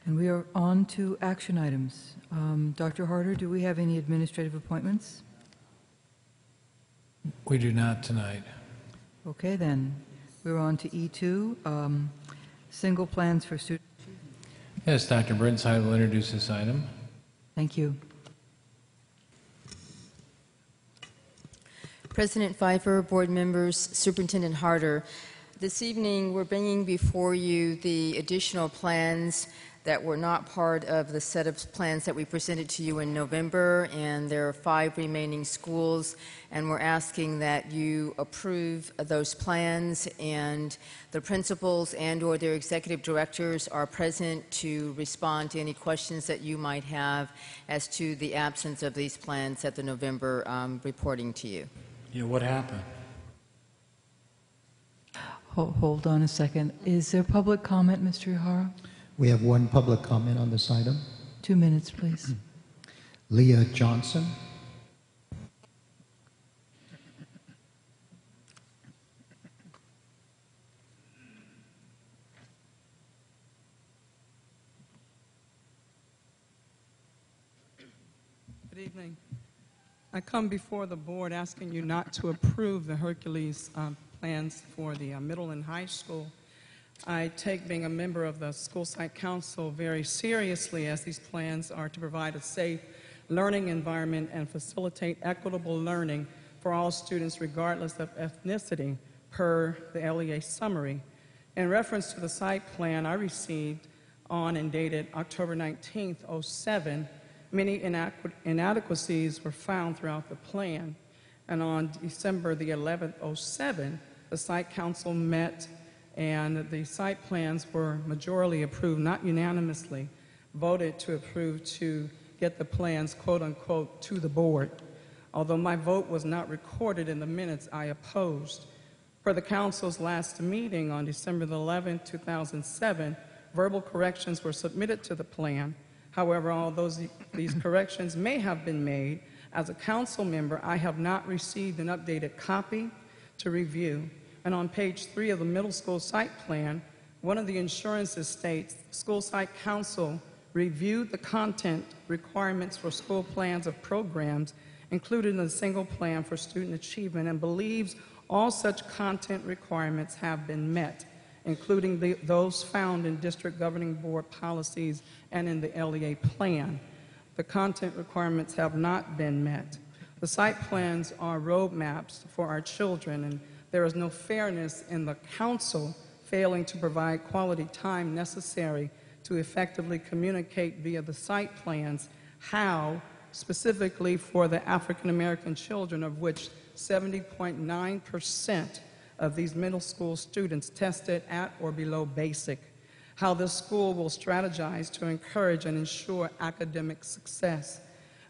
And we are on to action items. Dr. Harder, do we have any administrative appointments? We do not tonight. Okay, then. We're on to E2, single plans for student. Yes, Dr. Burnside will introduce this item. Thank you. President Pfeiffer, board members, Superintendent Harder, this evening we're bringing before you the additional plans that were not part of the set of plans that we presented to you in November, and there are 5 remaining schools, and we're asking that you approve those plans, and the principals and or their executive directors are present to respond to any questions that you might have as to the absence of these plans at the November reporting to you. Yeah, what happened? Hold on a second. Is there public comment, Mr. Ihara? We have one public comment on this item. 2 minutes, please. Leah Johnson. Good evening. I come before the board asking you not to approve the Hercules plans for the middle and high school. I take being a member of the School Site Council very seriously, as these plans are to provide a safe learning environment and facilitate equitable learning for all students regardless of ethnicity, per the LEA summary. In reference to the site plan I received on and dated October 19th, 2007, many inadequacies were found throughout the plan. And on December the 11th, 2007, the Site Council met and the site plans were majorly approved, not unanimously, voted to approve to get the plans, quote unquote, to the board. Although my vote was not recorded in the minutes, I opposed. For the council's last meeting on December the 11th, 2007, verbal corrections were submitted to the plan. However, although these corrections may have been made, as a council member, I have not received an updated copy to review. And on page 3 of the middle school site plan, one of the assurances states, School Site Council reviewed the content requirements for school plans of programs included in the single plan for student achievement and believes all such content requirements have been met, including those found in district governing board policies and in the LEA plan. The content requirements have not been met. The site plans are roadmaps for our children, and there is no fairness in the council failing to provide quality time necessary to effectively communicate via the site plans how, specifically for the African American children, of which 70.9% of these middle school students tested at or below basic, how the school will strategize to encourage and ensure academic success.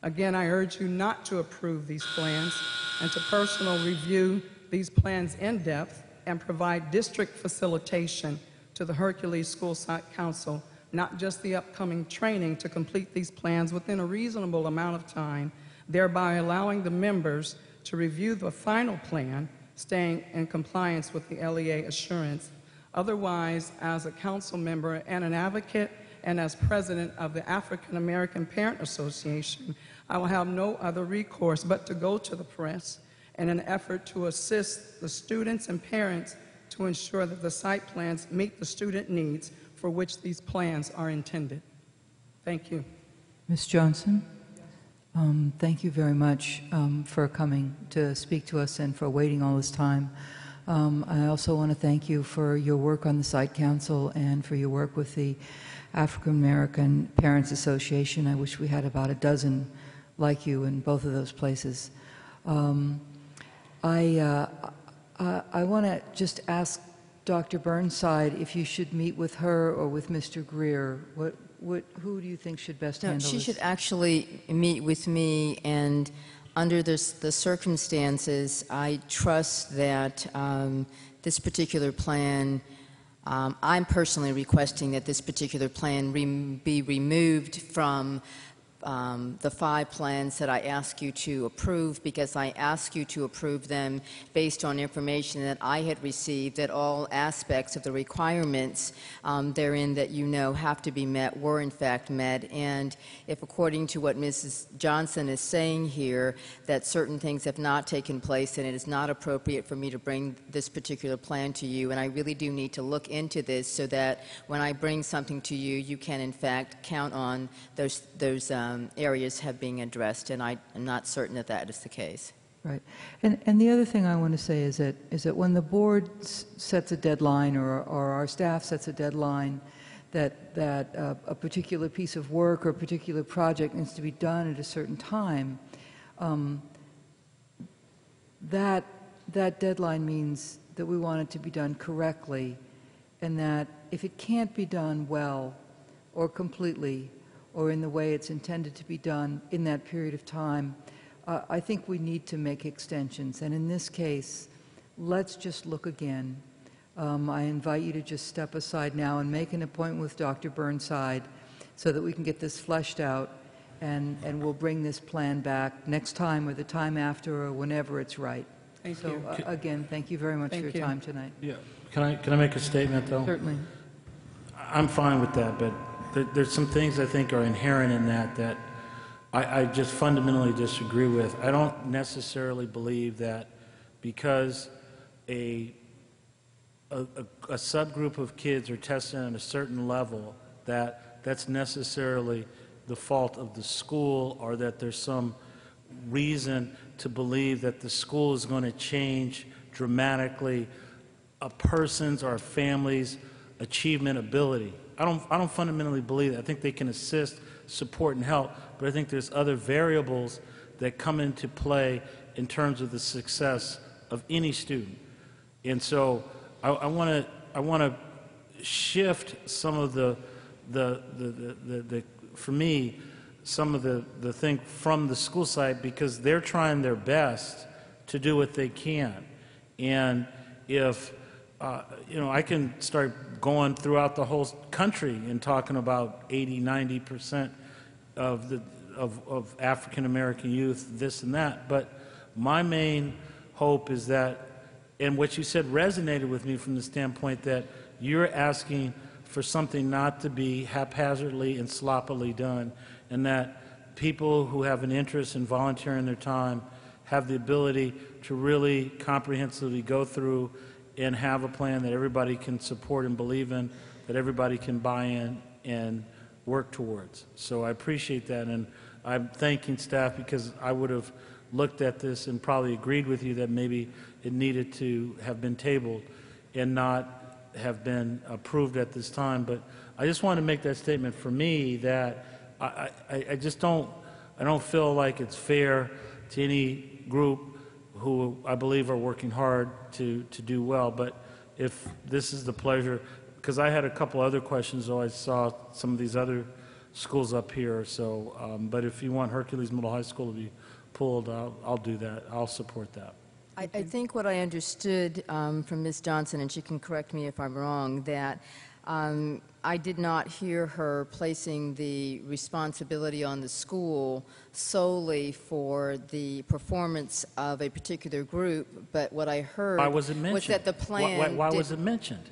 Again, I urge you not to approve these plans and to personally review these plans in depth and provide district facilitation to the Hercules School Site Council, not just the upcoming training, to complete these plans within a reasonable amount of time, thereby allowing the members to review the final plan, staying in compliance with the LEA assurance. Otherwise, as a council member and an advocate and as president of the African American Parent Association, I will have no other recourse but to go to the press in an effort to assist the students and parents to ensure that the site plans meet the student needs for which these plans are intended. Thank you. Ms. Johnson, thank you very much for coming to speak to us and for waiting all this time. I also want to thank you for your work on the Site Council and for your work with the African American Parents Association. I wish we had about a dozen like you in both of those places. I want to just ask Dr. Burnside if you should meet with her or with Mr. Greer. Who do you think should best handle this? She should actually meet with me, and under the circumstances, I trust that this particular plan, I'm personally requesting that this particular plan be removed from the 5 plans that I ask you to approve, because I ask you to approve them based on information that I had received, that all aspects of the requirements therein that you know have to be met were in fact met. And if, according to what Mrs. Johnson is saying here, that certain things have not taken place, then it is not appropriate for me to bring this particular plan to you. And I really do need to look into this so that when I bring something to you, you can in fact count on those areas have been addressed, and I am not certain that that is the case. Right. And the other thing I want to say is that when the board sets a deadline, or our staff sets a deadline, that a particular piece of work or a particular project needs to be done at a certain time, that deadline means that we want it to be done correctly, and that if it can't be done well or completely or in the way it's intended to be done in that period of time, I think we need to make extensions. And in this case, let's just look again. I invite you to just step aside now and make an appointment with Dr. Burnside so that we can get this fleshed out, and we'll bring this plan back next time or the time after or whenever it's right. Thank you. Again, thank you very much for your time tonight. Yeah. Can I make a statement, though? Certainly. I'm fine with that, but there's some things I think are inherent in that I just fundamentally disagree with. I don't necessarily believe that because a subgroup of kids are tested at a certain level, that's necessarily the fault of the school, or that there's some reason to believe that the school is going to change dramatically a person's or a family's achievement ability. I don't fundamentally believe that. I think they can assist, support, and help, but I think there's other variables that come into play in terms of the success of any student. And so I want to shift some of the for me, some of the thing from the school site, because they're trying their best to do what they can. And if I can start going throughout the whole country and talking about 80–90% of African American youth, this and that. But my main hope is that, and what you said resonated with me from the standpoint that you're asking for something not to be haphazardly and sloppily done, and that people who have an interest in volunteering their time have the ability to really comprehensively go through and have a plan that everybody can support and believe in, that everybody can buy in and work towards. So I appreciate that, and I'm thanking staff, because I would have looked at this and probably agreed with you that maybe it needed to have been tabled and not have been approved at this time. But I just want to make that statement for me, that I just don't feel like it's fair to any group who I believe are working hard to do well. But if this is the pleasure, because I had a couple other questions, though I saw some of these other schools up here. So, but if you want Hercules Middle High School to be pulled, I'll do that. I'll support that. I think what I understood from Ms. Johnson, and she can correct me if I'm wrong, that I did not hear her placing the responsibility on the school solely for the performance of a particular group, but what I heard was that the plan... Why was it mentioned?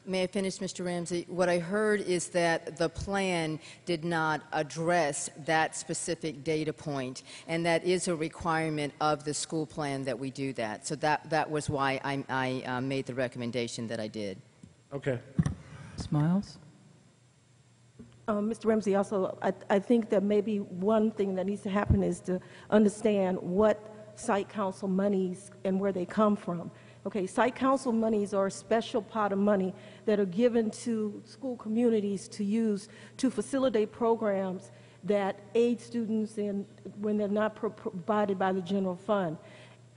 May I finish, Mr. Ramsey? What I heard is that the plan did not address that specific data point, and that is a requirement of the school plan that we do that. So that was why I made the recommendation that I did. Okay. Smiles? Mr. Ramsey, also, I think that maybe one thing that needs to happen is to understand what site council monies and where they come from. Okay, site council monies are a special pot of money that are given to school communities to use to facilitate programs that aid students in when they're not provided by the general fund.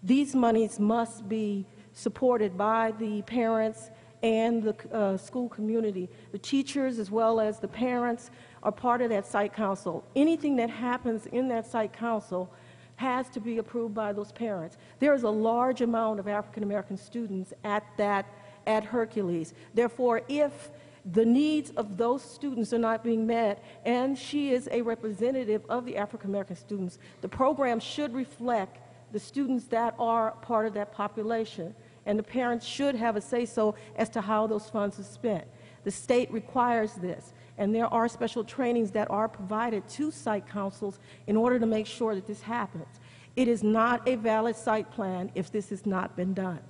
These monies must be supported by the parents and the school community. The teachers as well as the parents are part of that site council. Anything that happens in that site council has to be approved by those parents. There is a large amount of African American students at Hercules. Therefore, if The needs of those students are not being met, and she is a representative of the African American students. The program should reflect the students that are part of that population, and the parents should have a say-so as to how those funds are spent. The state requires this, and there are special trainings that are provided to site councils in order to make sure that this happens. It is not a valid site plan if this has not been done.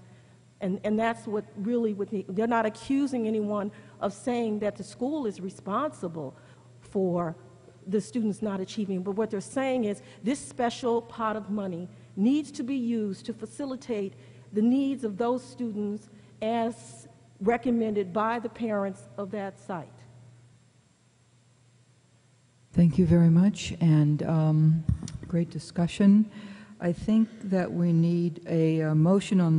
And that's what really would need. They're not accusing anyone of saying that the school is responsible for the students not achieving, but what they're saying is this special pot of money needs to be used to facilitate the needs of those students as recommended by the parents of that site. Thank you very much, and great discussion. I think that we need a motion on the